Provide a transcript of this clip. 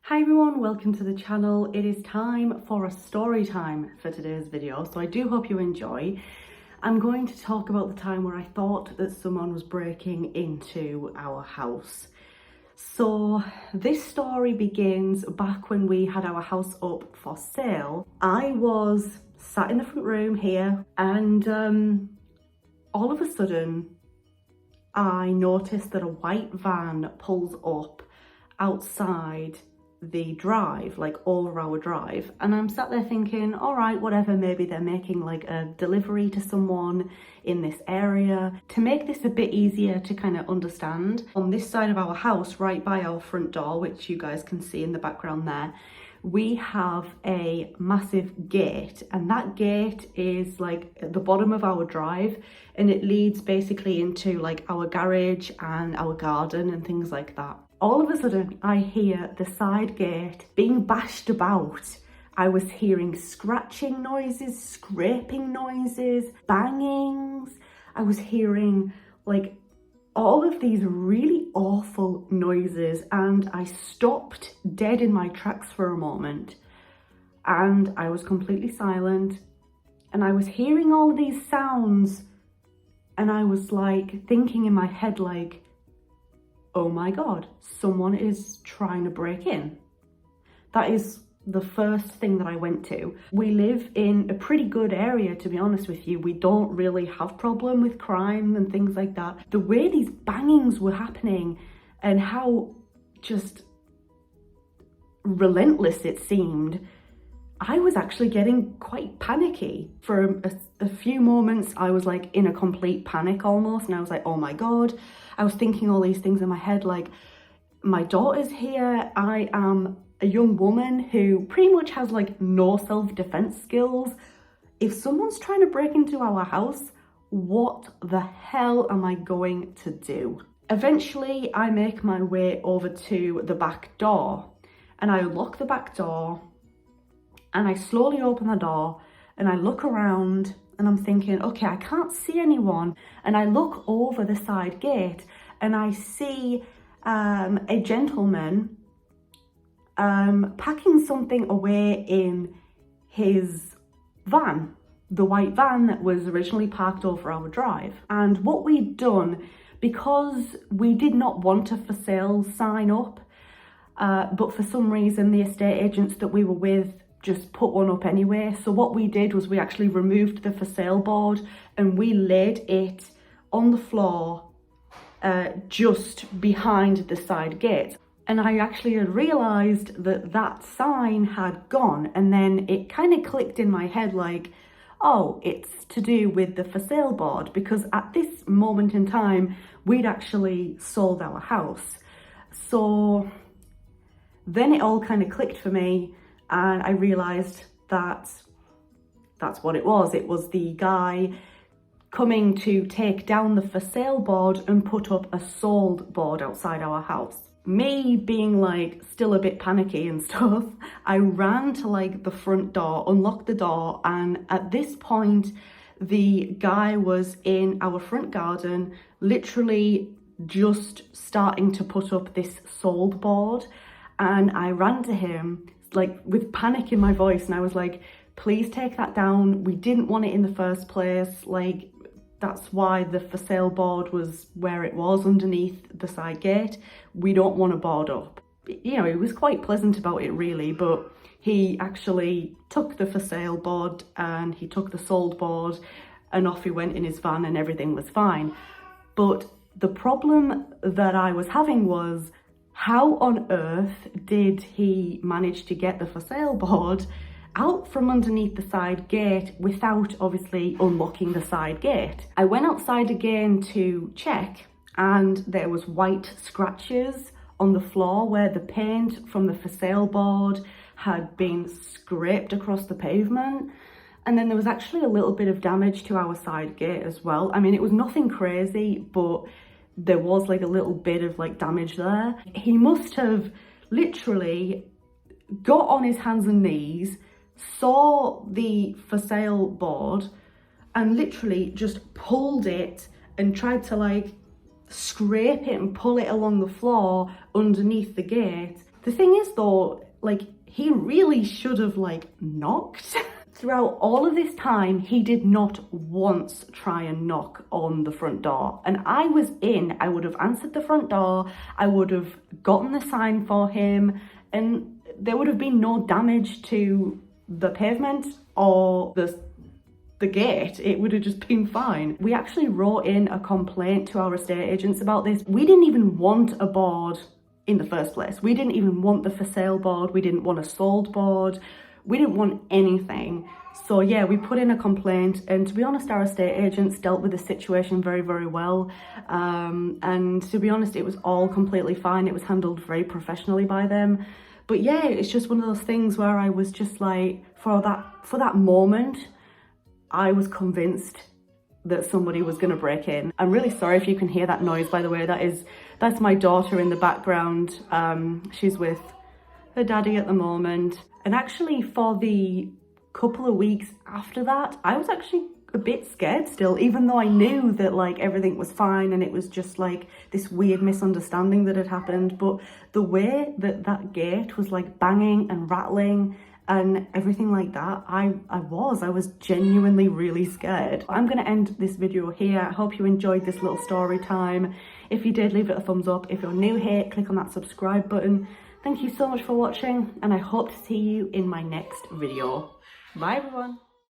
Hi everyone, welcome to the channel. It is time for a story time for today's video, so I do hope you enjoy. I'm going to talk about the time where I thought that someone was breaking into our house. So this story begins back when we had our house up for sale. I was sat in the front room here and all of a sudden I noticed that a white van pulls up outside the drive, like over our drive, and I'm sat there thinking, all right, whatever, maybe they're making like a delivery to someone in this area. To make this a bit easier to kind of understand, on this side of our house, right by our front door, which you guys can see in the background there, we have a massive gate, and that gate is like at the bottom of our drive, and it leads basically into like our garage and our garden and things like that. All of a sudden, I hear the side gate being bashed about. I was hearing scratching noises, scraping noises, bangings. I was hearing like all of these really awful noises, and I stopped dead in my tracks for a moment, and I was completely silent, and I was hearing all of these sounds, and I was like thinking in my head like, oh my God, someone is trying to break in. That is the first thing that I went to. We live in a pretty good area, to be honest with you. We don't really have problem with crime and things like that. The way these bangings were happening and how just relentless it seemed, I was actually getting quite panicky. For a few moments, I was like in a complete panic almost, and I was like, oh my God. I was thinking all these things in my head, like, my daughter's here, I am a young woman who pretty much has like no self-defense skills. If someone's trying to break into our house, what the hell am I going to do? Eventually, I make my way over to the back door, and I unlock the back door, and I slowly open the door, and I look around, and I'm thinking, okay, I can't see anyone. And I look over the side gate, and I see a gentleman packing something away in his van, the white van that was originally parked over our drive. And what we'd done, because we did not want a for sale sign up, but for some reason the estate agents that we were with just put one up anyway. So what we did was we actually removed the for sale board and we laid it on the floor just behind the side gate. And I actually had realised that that sign had gone, and then it kind of clicked in my head like, oh, it's to do with the for sale board, because at this moment in time we'd actually sold our house. So then it all kind of clicked for me, and I realised that that's what it was. It was the guy coming to take down the for sale board and put up a sold board outside our house. Me being like still a bit panicky and stuff, I ran to like the front door, unlocked the door, and at this point the guy was in our front garden, literally just starting to put up this sold board. And I ran to him like with panic in my voice, and I was like, please take that down. We didn't want it in the first place. Like, that's why the for sale board was where it was, underneath the side gate. We don't want to board up. You know, he was quite pleasant about it really, but he actually took the for sale board and he took the sold board, and off he went in his van, and everything was fine. But the problem that I was having was, how on earth did he manage to get the for sale board out from underneath the side gate without obviously unlocking the side gate? I went outside again to check, and there was white scratches on the floor where the paint from the for sale board had been scraped across the pavement. And then there was actually a little bit of damage to our side gate as well. I mean, it was nothing crazy, but there was like a little bit of like damage there. He must have literally got on his hands and knees, saw the for sale board, and literally just pulled it and tried to like scrape it and pull it along the floor underneath the gate. The thing is though, like, he really should have like knocked. Throughout all of this time, he did not once try and knock on the front door. And I was in, I would have answered the front door, I would have gotten the sign for him, and there would have been no damage to the pavement or the gate. It would have just been fine. We actually wrote in a complaint to our estate agents about this. We didn't even want a board in the first place. We didn't even want the for sale board. We didn't want a sold board. We didn't want anything. So yeah, we put in a complaint, and to be honest, our estate agents dealt with the situation very, very well. And to be honest, it was all completely fine. It was handled very professionally by them. But yeah, it's just one of those things where I was just like, for that moment, I was convinced that somebody was gonna break in. I'm really sorry if you can hear that noise, by the way. That's my daughter in the background. She's with her daddy at the moment. And actually for the couple of weeks after that, I was actually a bit scared still, even though I knew that like everything was fine and it was just like this weird misunderstanding that had happened. But the way that that gate was like banging and rattling and everything like that, I was genuinely really scared. I'm gonna end this video here. I hope you enjoyed this little story time. If you did, leave it a thumbs up. If you're new here, click on that subscribe button. Thank you so much for watching, and I hope to see you in my next video. Bye everyone.